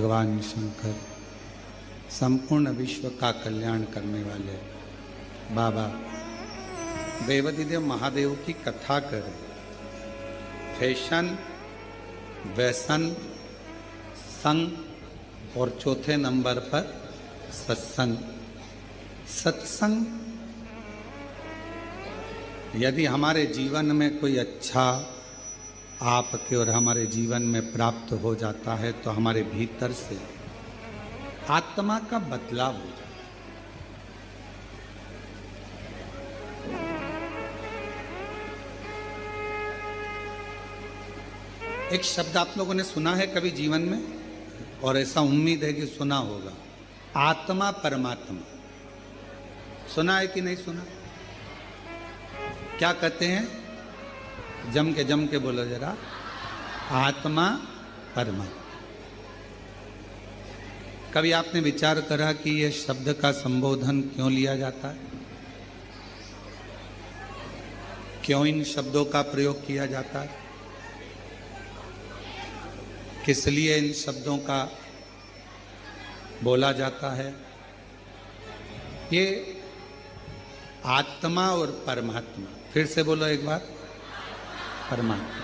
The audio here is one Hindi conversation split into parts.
भगवान शंकर संपूर्ण विश्व का कल्याण करने वाले बाबा देवाधिदेव महादेव की कथा करें। फैशन, व्यसन, संग और चौथे नंबर पर सत्संग। सत्संग यदि हमारे जीवन में कोई अच्छा आपके और हमारे जीवन में प्राप्त हो जाता है तो हमारे भीतर से आत्मा का बदलाव हो जाता है। एक शब्द आप लोगों ने सुना है कभी जीवन में, और ऐसा उम्मीद है कि सुना होगा, आत्मा परमात्मा। सुना है कि नहीं सुना? क्या कहते हैं? जम के बोलो जरा, आत्मा परमात्मा। कभी आपने विचार करा कि यह शब्द का संबोधन क्यों लिया जाता है? क्यों इन शब्दों का प्रयोग किया जाता है? किस लिए इन शब्दों का बोला जाता है? ये आत्मा और परमात्मा, फिर से बोलो एक बार, परमात्मा,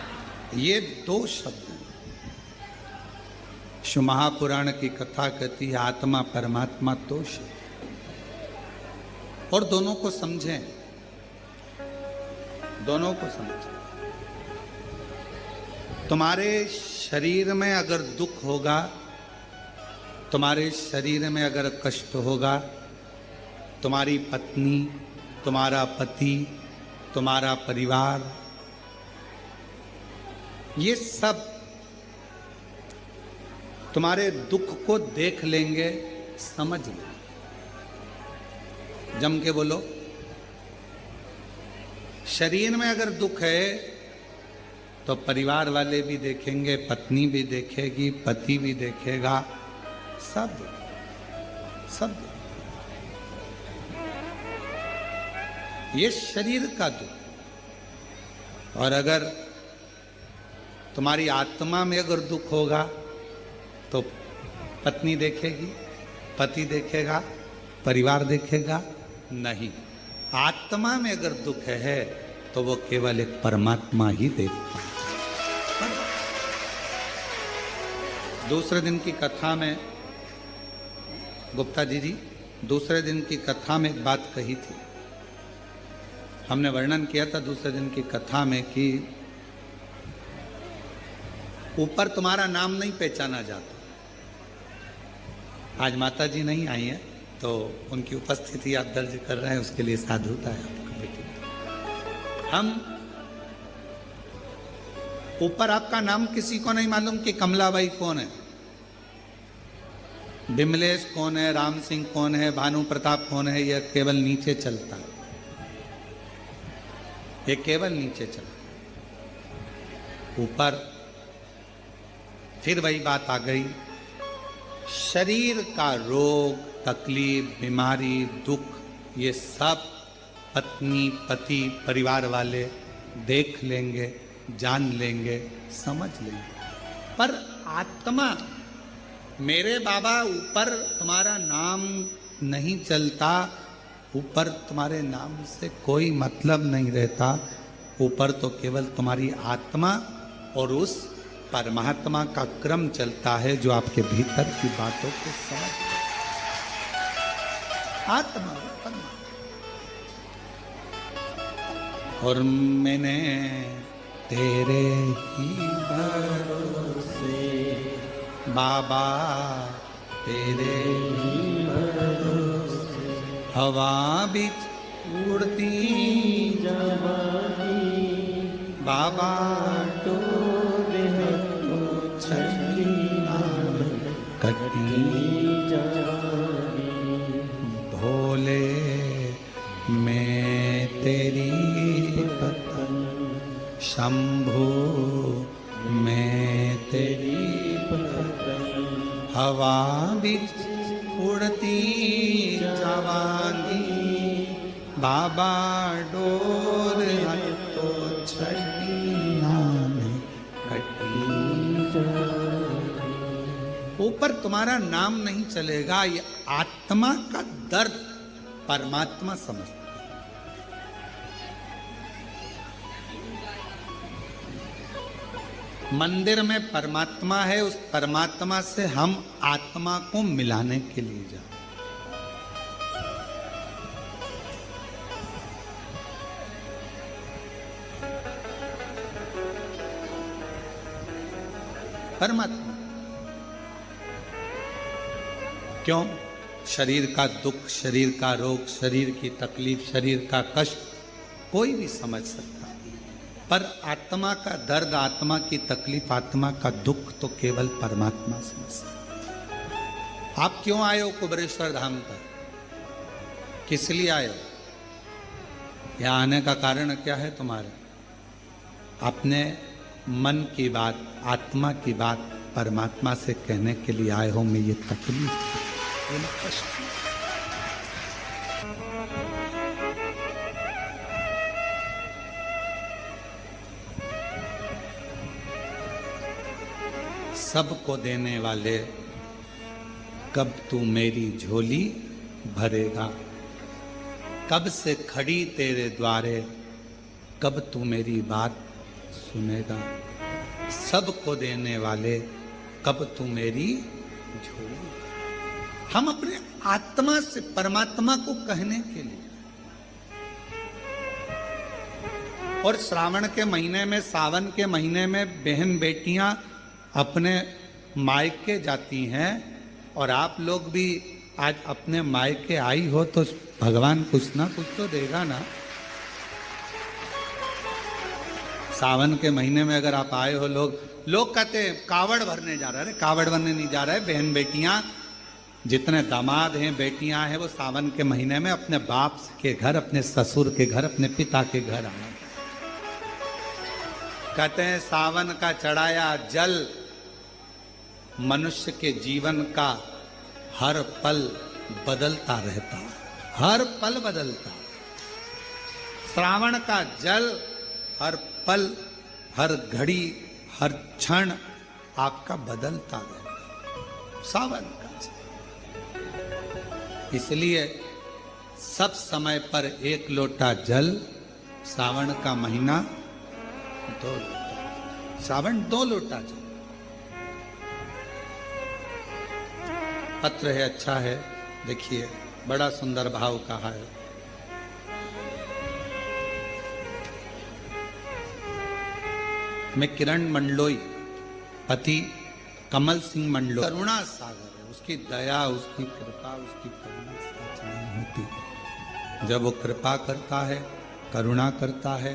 ये दो शब्द हैं। शिव महापुराण की कथा कहती है आत्मा परमात्मा दो शब्द, और दोनों को समझें, दोनों को समझें। तुम्हारे शरीर में अगर दुख होगा, तुम्हारे शरीर में अगर कष्ट होगा, तुम्हारी पत्नी, तुम्हारा पति, तुम्हारा परिवार, ये सब तुम्हारे दुख को देख लेंगे, समझ लेंगे। जम के बोलो। शरीर में अगर दुख है तो परिवार वाले भी देखेंगे, पत्नी भी देखेगी, पति भी देखेगा, सब सब। ये शरीर का दुख। और अगर तुम्हारी आत्मा में अगर दुख होगा तो पत्नी देखेगी, पति देखेगा, परिवार देखेगा? नहीं। आत्मा में अगर दुख है तो वो केवल एक परमात्मा ही देखता है। दूसरे दिन की कथा में गुप्ता जी दूसरे दिन की कथा में एक बात कही थी। हमने वर्णन किया था दूसरे दिन की कथा में कि ऊपर तुम्हारा नाम नहीं पहचाना जाता। आज माता जी नहीं आई है तो उनकी उपस्थिति आप दर्ज कर रहे हैं, उसके लिए साधुता है आपका बेटी। हम ऊपर आपका नाम किसी को नहीं मालूम कि कमलाबाई कौन है, विमलेश कौन है, राम सिंह कौन है, भानु प्रताप कौन है। यह केवल नीचे चलता है, ये केवल नीचे चलता। ऊपर फिर वही बात आ गई, शरीर का रोग, तकलीफ, बीमारी, दुख, ये सब पत्नी, पति, परिवार वाले देख लेंगे, जान लेंगे, समझ लेंगे। पर आत्मा, मेरे बाबा, ऊपर तुम्हारा नाम नहीं चलता, ऊपर तुम्हारे नाम से कोई मतलब नहीं रहता। ऊपर तो केवल तुम्हारी आत्मा और उस परमात्मा का क्रम चलता है जो आपके भीतर की बातों को समझ। आत्मा परमात्मा। और मैंने तेरे ही भरोसे बाबा, तेरे ही भरोसे हवा बीच उड़ती जवानी बाबा, डोरे तो छड़ी कटी भोले, मैं तेरी पतंग शंभो, मैं तेरी पतंग हवा बीच उड़ती जवानी बाबा, डोर तो छड़ी में कटी। ऊपर तुम्हारा नाम नहीं चलेगा। ये आत्मा का दर्द परमात्मा समझता है। मंदिर में परमात्मा है, उस परमात्मा से हम आत्मा को मिलाने के लिए जा रहे हैं। परमात्मा क्यों? शरीर का दुख, शरीर का रोग, शरीर की तकलीफ, शरीर का कष्ट कोई भी समझ सकता है, पर आत्मा का दर्द, आत्मा की तकलीफ, आत्मा का दुख तो केवल परमात्मा समझ सकता है। आप क्यों आए हो कुबेरेश्वर धाम पर? किस लिए आए हो? यहाँ आने का कारण क्या है तुम्हारा? अपने मन की बात, आत्मा की बात परमात्मा से कहने के लिए आए हो। मैं ये तकलीफ, ये कष्ट, सबको देने वाले, कब तू मेरी झोली भरेगा? कब से खड़ी तेरे द्वारे, कब तू मेरी बात सुनेगा? सबको देने वाले, कब तू मेरी झोली। हम अपने आत्मा से परमात्मा को कहने के लिए, और श्रावण के महीने में, सावन के महीने में बहन बेटियां अपने मायके जाती हैं, और आप लोग भी आज अपने मायके आई हो तो भगवान कुछ ना कुछ तो देगा ना। सावन के महीने में अगर आप आए हो, लोग कहते हैं कावड़ भरने जा रहा है। कावड़ भरने नहीं जा रहा है। बहन बेटियां, जितने दामाद हैं, बेटियां हैं, वो सावन के महीने में अपने बाप के घर, अपने ससुर के घर, अपने पिता के घर आए। कहते हैं सावन का चढ़ाया जल मनुष्य के जीवन का हर पल बदलता रहता है, हर पल बदलता। श्रावण का जल हर पल, हर घड़ी, हर क्षण आपका बदलता रहता। सावन का जल, इसलिए सब समय पर एक लोटा जल, सावन का महीना 2 लोटा, सावन 2 लोटा जल। पत्र है, अच्छा है, देखिए बड़ा सुंदर भाव कहा है। मैं किरण मंडलोई, पति कमल सिंह मंडलोई, करुणा सागर है। उसकी दया, उसकी कृपा, उसकी करुणा साथ नहीं होती। जब वो कृपा करता है, करुणा करता है,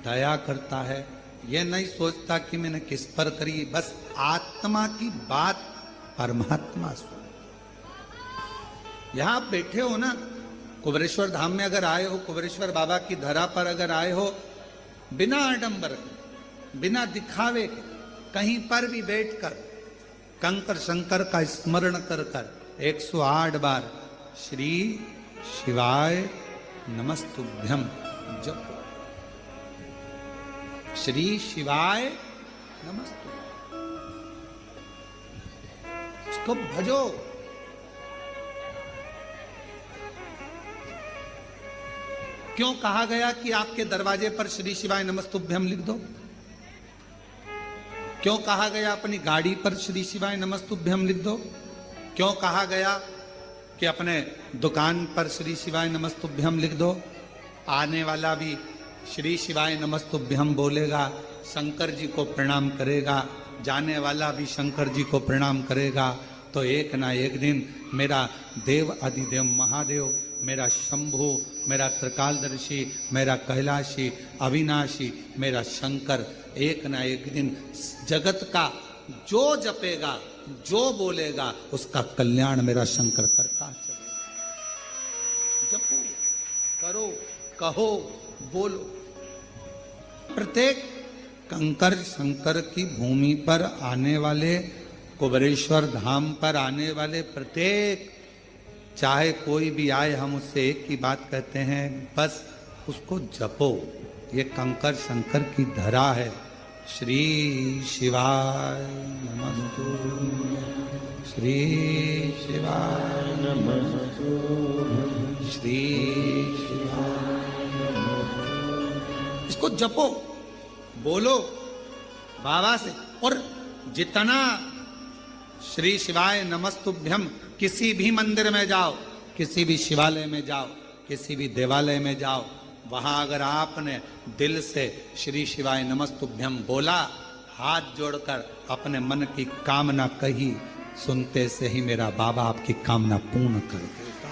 दया करता है, ये नहीं सोचता कि मैंने किस पर करी, बस आत्मा की बात परमात्मा सुन। यहां आप बैठे हो ना, कुबेरेश्वर धाम में अगर आए हो, कुबेरेश्वर बाबा की धरा पर अगर आए हो, बिना आडंबर के, बिना दिखावे के, कहीं पर भी बैठकर कंकर शंकर का स्मरण कर कर 108 बार श्री शिवाय नमस्तुभ्यम जपो। श्री शिवाय नमस्तुभ्यम, इसको भजो। क्यों कहा गया कि आपके दरवाजे पर श्री शिवाय नमस्तुभ्यम लिख दो? क्यों कहा गया अपनी गाड़ी पर श्री शिवाय नमस्तुभ्यम लिख दो? क्यों कहा गया कि अपने दुकान पर श्री शिवाय नमस्तुभ्यम लिख दो? आने वाला भी श्री शिवाय नमस्तुभ्यम बोलेगा, शंकर जी को प्रणाम करेगा, जाने वाला भी शंकर जी को प्रणाम करेगा, तो एक ना एक दिन मेरा देव अधिदेव महादेव, मेरा शंभु, मेरा त्रिकालदर्शी, मेरा कैलाशी, अविनाशी, मेरा शंकर, एक ना एक दिन जगत का जो जपेगा, जो बोलेगा, उसका कल्याण मेरा शंकर करता चलेगा। जपो, करो, कहो, बोलो। प्रत्येक कंकर शंकर की भूमि पर आने वाले, कुबेरेश्वर धाम पर आने वाले प्रत्येक, चाहे कोई भी आए, हम उससे एक ही बात कहते हैं, बस उसको जपो। ये कंकर शंकर की धरा है। श्री शिवाय नमस्तुभ्यं, श्री शिवाय नमः, श्री शिवाय नमः। इसको जपो, बोलो बाबा से। और जितना श्री शिवाय नमस्तुभ्यम, किसी भी मंदिर में जाओ, किसी भी शिवालय में जाओ, किसी भी देवालय में जाओ, वहां अगर आपने दिल से श्री शिवाय नमस्तुभ्यम बोला, हाथ जोड़कर अपने मन की कामना कही, सुनते से ही मेरा बाबा आपकी कामना पूर्ण कर देता।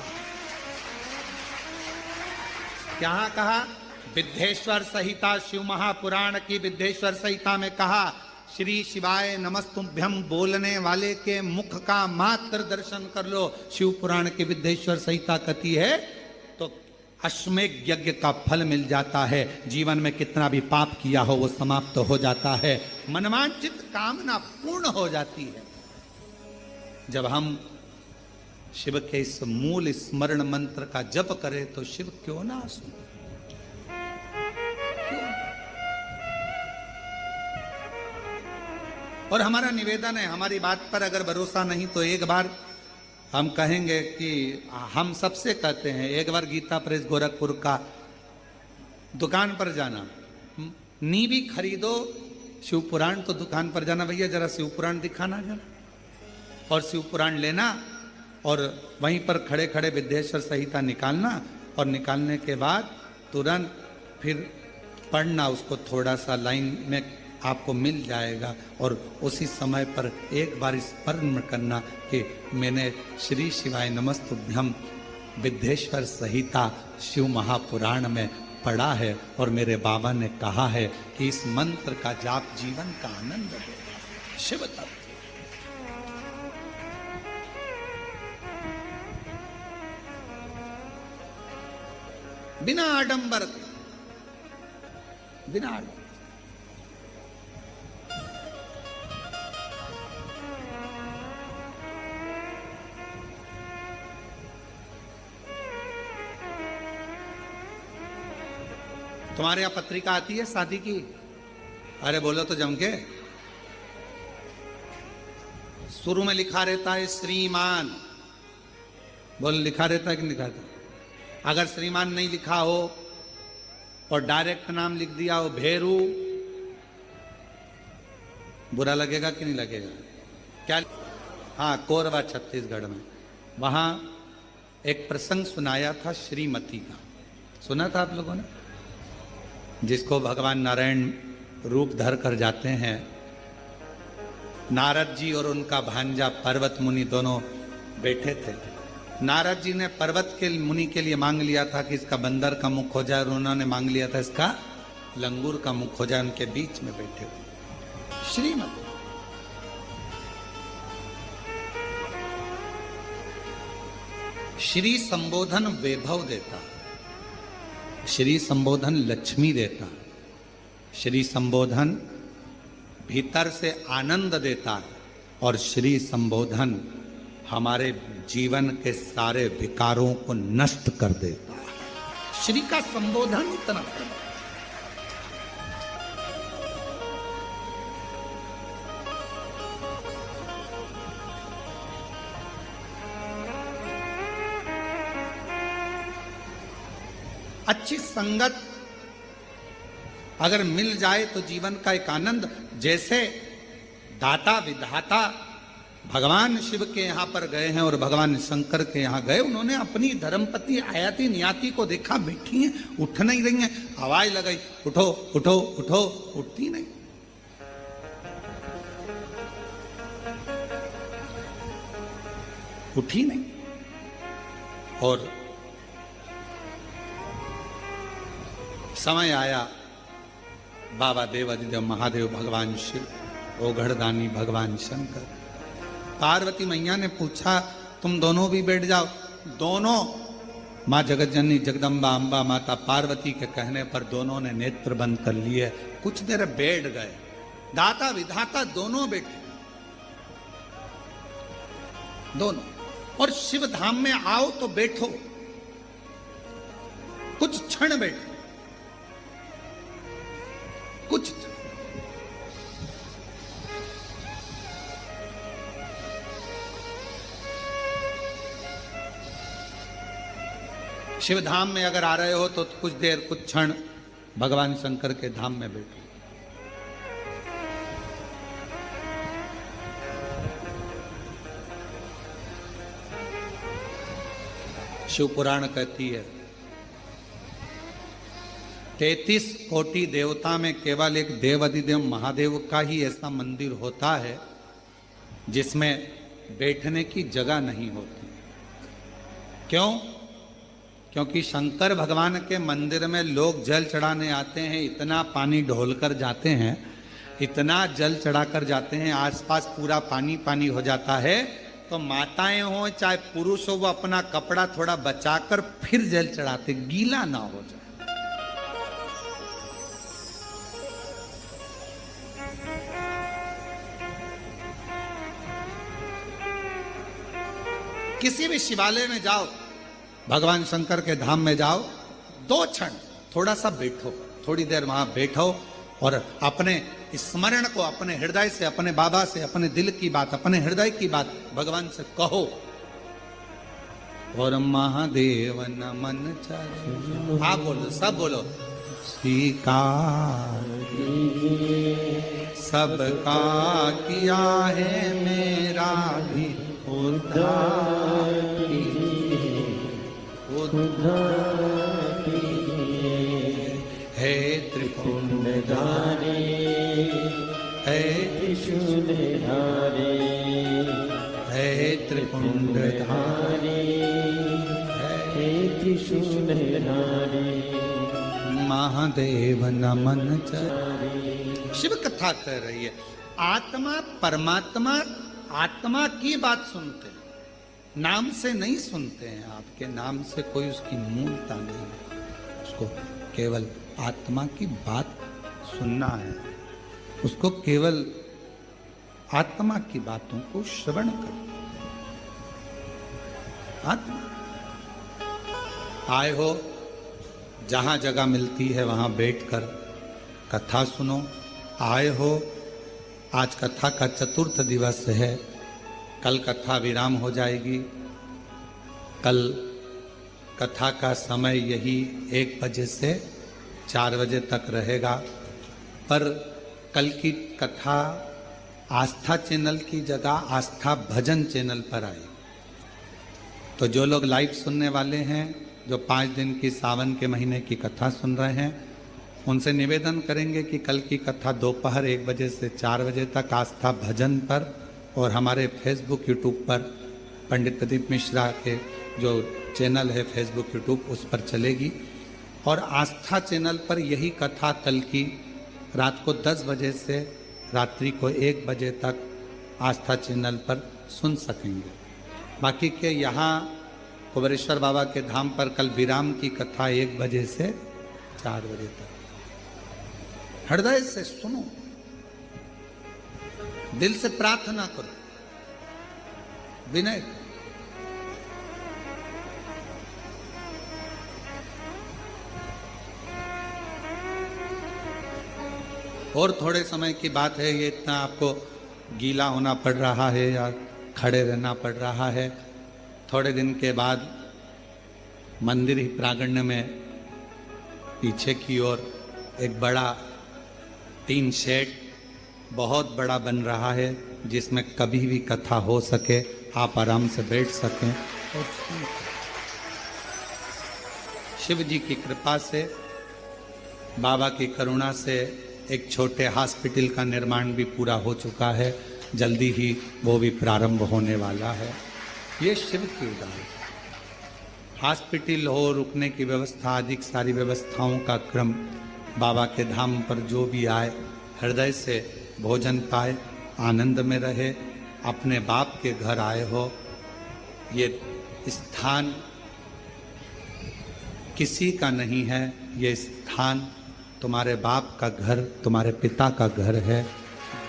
क्या कहा? विद्धेश्वर संहिता, शिव महापुराण की विद्धेश्वर संहिता में कहा, श्री शिवाय नमस्तुभ्यम बोलने वाले के मुख का मात्र दर्शन कर लो। शिव पुराण की विद्धेश्वर संहिता कहती है तो अश्वमेध यज्ञ का फल मिल जाता है। जीवन में कितना भी पाप किया हो वो समाप्त हो जाता है, मनवांछित कामना पूर्ण हो जाती है। जब हम शिव के इस मूल स्मरण मंत्र का जप करें तो शिव क्यों ना सुने। और हमारा निवेदन है, हमारी बात पर अगर भरोसा नहीं तो एक बार हम कहेंगे कि हम सबसे कहते हैं, एक बार गीता प्रेस गोरखपुर का दुकान पर जाना, नींवी खरीदो शिव पुराण, तो दुकान पर जाना, भैया जरा शिव पुराण दिखाना जरा, और शिव पुराण लेना और वहीं पर खड़े खड़े विद्धेश्वर संहिता निकालना, और निकालने के बाद तुरंत फिर पढ़ना उसको, थोड़ा सा लाइन में आपको मिल जाएगा। और उसी समय पर एक बार स्मरण करना कि मैंने श्री शिवाय नमस्तुभ्यम विद्धेश्वर संहिता शिव महापुराण में पढ़ा है और मेरे बाबा ने कहा है कि इस मंत्र का जाप जीवन का आनंद देगा। शिव तत्व बिना आडंबर के, बिना आडंबर। तुम्हारे यहां पत्रिका आती है शादी की? अरे बोलो तो जम के। शुरू में लिखा रहता है श्रीमान, बोलो लिखा रहता है कि नहीं लिखा रहता? अगर श्रीमान नहीं लिखा हो और डायरेक्ट नाम लिख दिया हो भेरू, बुरा लगेगा कि नहीं लगेगा? क्या? हाँ, कोरबा छत्तीसगढ़ में, वहां एक प्रसंग सुनाया था श्रीमती का, सुना था आप लोगों ने? जिसको भगवान नारायण रूप धर कर जाते हैं। नारद जी और उनका भांजा पर्वत मुनि दोनों बैठे थे। नारद जी ने पर्वत के मुनि के लिए मांग लिया था कि इसका बंदर का मुख हो जाए, और उन्होंने मांग लिया था इसका लंगूर का मुख हो जाए। उनके बीच में बैठे हुए श्रीमती। श्री संबोधन वैभव देता, श्री संबोधन लक्ष्मी देता, श्री संबोधन भीतर से आनंद देता, और श्री संबोधन हमारे जीवन के सारे विकारों को नष्ट कर देता है। श्री का संबोधन इतना प्रबल। अच्छी संगत अगर मिल जाए तो जीवन का एक आनंद। जैसे दाता विधाता भगवान शिव के यहाँ पर गए हैं और भगवान शंकर के यहाँ गए, उन्होंने अपनी धर्मपत्नी आयाति नियाति को देखा, बैठी हैं, उठ नहीं रही हैं, आवाज लगाई उठो उठो उठो, उठती नहीं। उठी नहीं। और समय आया, बाबा देवादिदेव महादेव भगवान शिव, ओघड़दानी भगवान शंकर, पार्वती मैया ने पूछा तुम दोनों भी बैठ जाओ। दोनों, माँ जगतजननी जगदम्बा अम्बा माता पार्वती के कहने पर दोनों ने नेत्र बंद कर लिए, कुछ देर बैठ गए। दाता विधाता दोनों बैठे, दोनों। और शिव धाम में आओ तो बैठो, कुछ क्षण बैठो, कुछ शिव धाम में अगर आ रहे हो तो कुछ देर कुछ क्षण भगवान शंकर के धाम में बैठो। शिव पुराण कहती है 33 कोटि देवता में केवल एक देवाधिदेव महादेव का ही ऐसा मंदिर होता है जिसमें बैठने की जगह नहीं होती। क्यों? क्योंकि शंकर भगवान के मंदिर में लोग जल चढ़ाने आते हैं, इतना पानी ढोलकर जाते हैं, इतना जल चढ़ाकर जाते हैं, आसपास पूरा पानी पानी हो जाता है। तो माताएं हो चाहे पुरुष हो, वो अपना कपड़ा थोड़ा बचाकर फिर जल चढ़ाते, गीला ना हो जाए। किसी भी शिवालय में जाओ, भगवान शंकर के धाम में जाओ, 2 क्षण थोड़ा सा बैठो, थोड़ी देर वहां बैठो और अपने स्मरण को अपने हृदय से, अपने बाबा से, अपने दिल की बात, अपने हृदय की बात भगवान से कहो। और महादेव नमन चरण, आप बोलो, सब बोलो। स्वीकार सबका किया है, मेरा भी उद्धार है त्रिपुंडधारी, है त्रिशूलधारी, है त्रिपुंडधारी, है त्रिशूलधारी, महादेव नमन चरण। शिव कथा कह रही है, आत्मा परमात्मा आत्मा की बात सुनते हैं, नाम से नहीं सुनते हैं। आपके नाम से कोई उसकी मूलता नहीं है, उसको केवल आत्मा की बात सुनना है, उसको केवल आत्मा की बातों को श्रवण करना। आत्मा आए हो, जहां जगह मिलती है वहां बैठकर कथा सुनो। आए हो, आज कथा का 4th दिवस है, कल कथा विराम हो जाएगी। कल कथा का समय यही 1 बजे से 4 बजे तक रहेगा, पर कल की कथा आस्था चैनल की जगह आस्था भजन चैनल पर आई। तो जो लोग लाइव सुनने वाले हैं, जो 5 दिन की सावन के महीने की कथा सुन रहे हैं, उनसे निवेदन करेंगे कि कल की कथा दोपहर 1 बजे से 4 बजे तक आस्था भजन पर और हमारे फेसबुक यूट्यूब पर, पंडित प्रदीप मिश्रा के जो चैनल है फेसबुक यूट्यूब, उस पर चलेगी। और आस्था चैनल पर यही कथा कल की रात को 10 बजे से रात्रि को 1 बजे तक आस्था चैनल पर सुन सकेंगे। बाकी के यहाँ कुबेरेश्वर बाबा के धाम पर कल विराम की कथा 1 बजे से 4 बजे तक। हृदय से सुनो, दिल से प्रार्थना करो, विनय। और थोड़े समय की बात है, ये इतना आपको गीला होना पड़ रहा है या खड़े रहना पड़ रहा है। थोड़े दिन के बाद मंदिर ही प्रांगण में पीछे की ओर एक बड़ा टीन शेड बहुत बड़ा बन रहा है, जिसमें कभी भी कथा हो सके, आप आराम से बैठ सकें। और शिव जी की कृपा से, बाबा की करुणा से एक छोटे हॉस्पिटल का निर्माण भी पूरा हो चुका है, जल्दी ही वो भी प्रारंभ होने वाला है। ये शिव की उदाहरण, हॉस्पिटल हो, रुकने की व्यवस्था, अधिक सारी व्यवस्थाओं का क्रम। बाबा के धाम पर जो भी आए हृदय से भोजन पाए, आनंद में रहे। अपने बाप के घर आए हो, ये स्थान किसी का नहीं है, ये स्थान तुम्हारे बाप का घर, तुम्हारे पिता का घर है।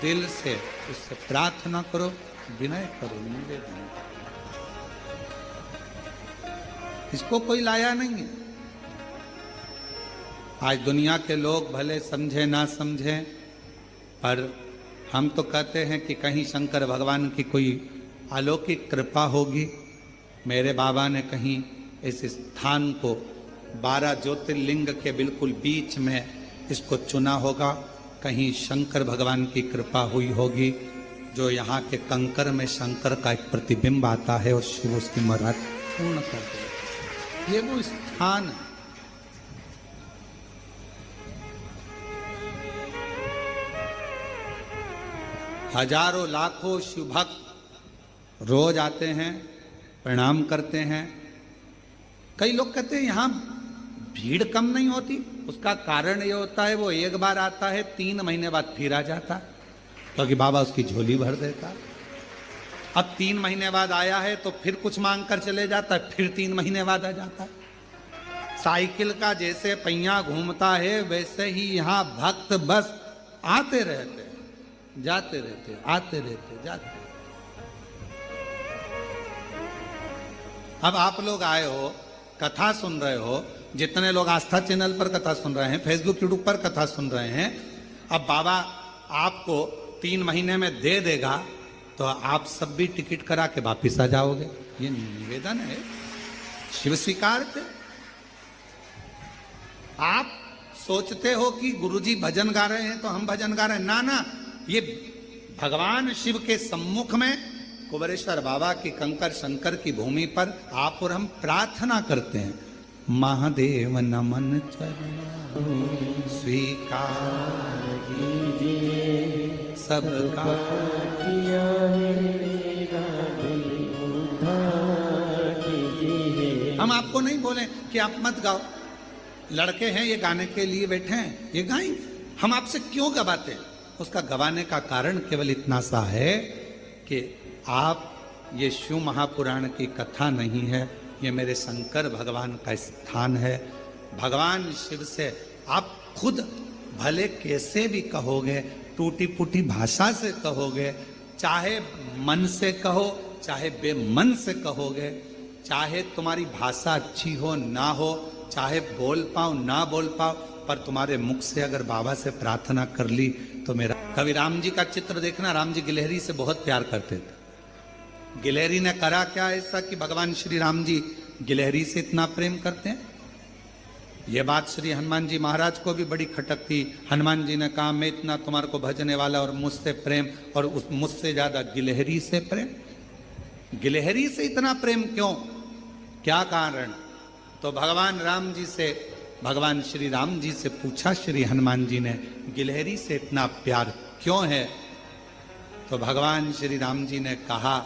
दिल से उससे प्रार्थना करो, विनय करो, निवेदन। इसको कोई लाया नहीं है। आज दुनिया के लोग भले समझे ना समझे, पर हम तो कहते हैं कि कहीं शंकर भगवान की कोई अलौकिक कृपा होगी। मेरे बाबा ने कहीं इस स्थान को 12 ज्योतिर्लिंग के बिल्कुल बीच में इसको चुना होगा। कहीं शंकर भगवान की कृपा हुई होगी, जो यहाँ के कंकर में शंकर का एक प्रतिबिंब आता है और शिव उसकी मुराद पूर्ण कर दे। ये वो स्थान है। हजारों लाखों शिव भक्त रोज आते हैं, प्रणाम करते हैं। कई लोग कहते हैं यहाँ भीड़ कम नहीं होती। उसका कारण ये होता है, वो एक बार आता है, 3 महीने बाद फिर आ जाता है, क्योंकि बाबा उसकी झोली भर देता है। अब 3 महीने बाद आया है तो फिर कुछ मांग कर चले जाता है, फिर 3 महीने बाद आ जाता है। साइकिल का जैसे पहिया घूमता है, वैसे ही यहाँ भक्त बस आते रहते, जाते रहते, आते रहते, जाते। अब आप लोग आए हो, कथा सुन रहे हो, जितने लोग आस्था चैनल पर कथा सुन रहे हैं, फेसबुक यूट्यूब पर कथा सुन रहे हैं, अब बाबा आपको 3 महीने में दे देगा तो आप सब भी टिकट करा के वापिस आ जाओगे। ये निवेदन है, शिव स्वीकार थे। आप सोचते हो कि गुरुजी भजन गा रहे हैं तो हम भजन गा रहे हैं, ना ना, ये भगवान शिव के सम्मुख में कुबेरेश्वर बाबा की कंकर शंकर की भूमि पर आप और हम प्रार्थना करते हैं। महादेव नमन चरण स्वीकार कीजिए, सबका किया है मेरा दिल उद्धार कीजिए। हम आपको नहीं बोले कि आप मत गाओ, लड़के हैं ये गाने के लिए बैठे हैं, ये गाएंगे। हम आपसे क्यों गवाते हैं? उसका गवाने का कारण केवल इतना सा है कि आप, ये शिव महापुराण की कथा नहीं है, ये मेरे शंकर भगवान का स्थान है। भगवान शिव से आप खुद भले कैसे भी कहोगे, टूटी फूटी भाषा से कहोगे, चाहे मन से कहो, चाहे बेमन से कहोगे, चाहे तुम्हारी भाषा अच्छी हो ना हो, चाहे बोल पाओ ना बोल पाओ, पर तुम्हारे मुख से अगर बाबा से प्रार्थना कर ली तो मेरा। कभी राम जी का चित्र देखना, राम जी गिलहरी से बहुत प्यार करते थे। गिलहरी ने करा क्या ऐसा कि भगवान श्री राम जी गिलहरी से इतना प्रेम करते हैं? यह बात श्री हनुमान जी महाराज को भी बड़ी खटक थी। हनुमान जी ने कहा, मैं इतना तुम्हारे को भजने वाला और मुझसे प्रेम, और उस मुझसे ज्यादा गिलहरी से प्रेम। गिलहरी से इतना प्रेम क्यों, क्या कारण? तो भगवान राम जी से, भगवान श्री राम जी से पूछा श्री हनुमान जी ने, गिलहरी से इतना प्यार क्यों है? तो भगवान श्री राम जी ने कहा,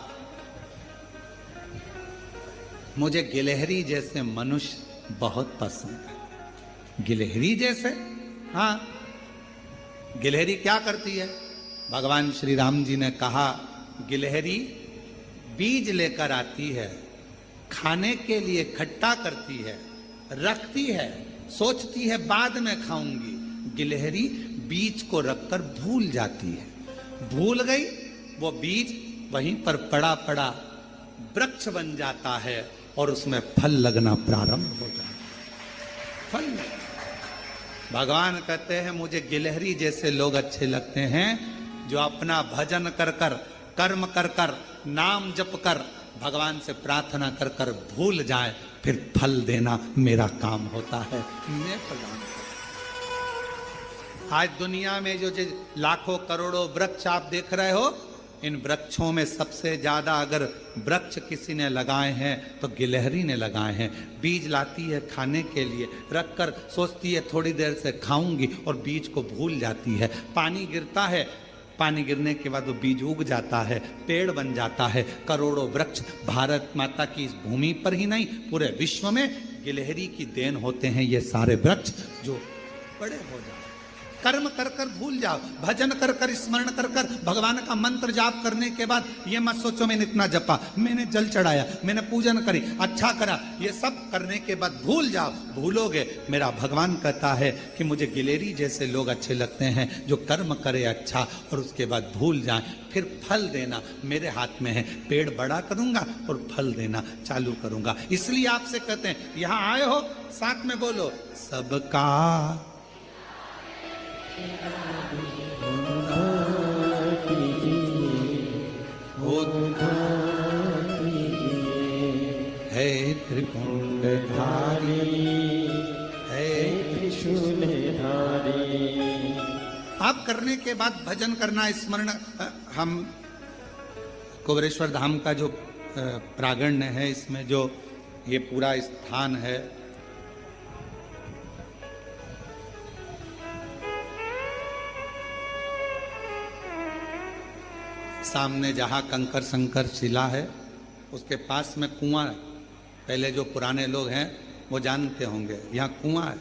मुझे गिलहरी जैसे मनुष्य बहुत पसंद है। गिलहरी जैसे? हाँ। गिलहरी क्या करती है? भगवान श्री राम जी ने कहा, गिलहरी बीज लेकर आती है, खाने के लिए खट्टा करती है, रखती है, सोचती है बाद में खाऊंगी। गिलहरी बीज को रखकर भूल जाती है, भूल गई, वो बीज वहीं पर पड़ा पड़ा वृक्ष बन जाता है और उसमें फल लगना प्रारंभ हो जाता है। फल। भगवान कहते हैं, मुझे गिलहरी जैसे लोग अच्छे लगते हैं, जो अपना भजन कर कर, कर्म कर कर, नाम जप कर, भगवान से प्रार्थना कर कर भूल जाए, फिर फल देना मेरा काम होता है। मैं प्रदान करता। आज दुनिया में जो लाखों करोड़ों वृक्ष आप देख रहे हो, इन वृक्षों में सबसे ज्यादा अगर वृक्ष किसी ने लगाए हैं तो गिलहरी ने लगाए हैं। बीज लाती है खाने के लिए, रखकर सोचती है थोड़ी देर से खाऊंगी, और बीज को भूल जाती है। पानी गिरता है, पानी गिरने के बाद वो बीज उग जाता है, पेड़ बन जाता है। करोड़ों वृक्ष भारत माता की इस भूमि पर ही नहीं, पूरे विश्व में गिलहरी की देन होते हैं ये सारे वृक्ष, जो बड़े हो जाते। कर्म कर कर भूल जाओ, भजन कर कर, स्मरण कर कर, भगवान का मंत्र जाप करने के बाद ये मत सोचो मैंने इतना जपा, मैंने जल चढ़ाया, मैंने पूजन करी, अच्छा करा, ये सब करने के बाद भूल जाओ। भूलोगे, मेरा भगवान कहता है कि मुझे गिलहरी जैसे लोग अच्छे लगते हैं, जो कर्म करे अच्छा और उसके बाद भूल जाए, फिर फल देना मेरे हाथ में है। पेड़ बड़ा करूंगा और फल देना चालू करूंगा। इसलिए आपसे कहते हैं, यहां आए हो, साथ में बोलो, सबका है त्रिपुंडधारी, है त्रिशूलधारी। आप करने के बाद भजन करना, स्मरण। हम कुबेरेश्वर धाम का जो प्रांगण है, इसमें जो ये पूरा स्थान है, सामने जहाँ कंकर संकर शिला है उसके पास में कुआं है। पहले जो पुराने लोग हैं वो जानते होंगे, यहाँ कुआं है,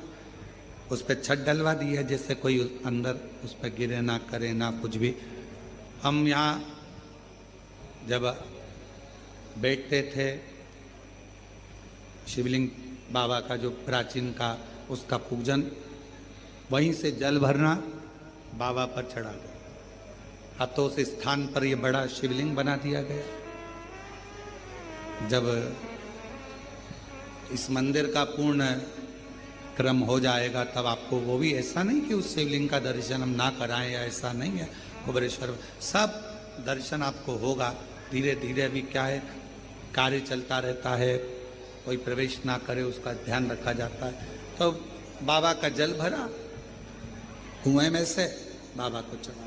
उस पर छत डलवा दी है, जैसे कोई अंदर उस पर गिरे ना करे ना कुछ भी। हम यहाँ जब बैठते थे, शिवलिंग बाबा का जो प्राचीन का, उसका पूजन, वहीं से जल भरना, बाबा पर चढ़ा गया। अब तो उस स्थान पर ये बड़ा शिवलिंग बना दिया गया। जब इस मंदिर का पूर्ण क्रम हो जाएगा तब आपको, वो भी ऐसा नहीं कि उस शिवलिंग का दर्शन हम ना कराएं, या ऐसा नहीं है। कुबेरेश्वर सब दर्शन आपको होगा। धीरे धीरे भी क्या है, कार्य चलता रहता है, कोई प्रवेश ना करे उसका ध्यान रखा जाता है। तो बाबा का जल भरा, कुएं में से बाबा को चढ़ा,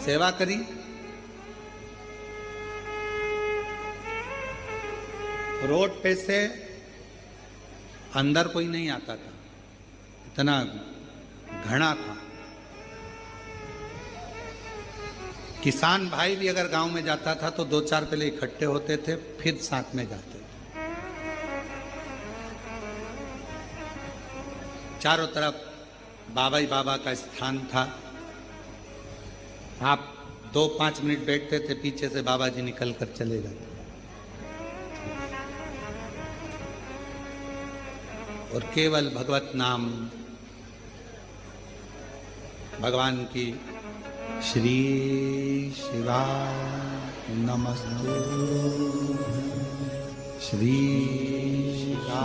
सेवा करी। रोड पे से अंदर कोई नहीं आता था, इतना घना था। किसान भाई भी अगर गांव में जाता था तो 2-4 पहले इकट्ठे होते थे, फिर साथ में जाते थे। चारों तरफ बाबा ही बाबा का स्थान था। आप 2-5 मिनट बैठते थे, पीछे से बाबा जी निकल कर चले जाते और केवल भगवत नाम, भगवान की श्री शिवा नमस्तु, श्री शिवा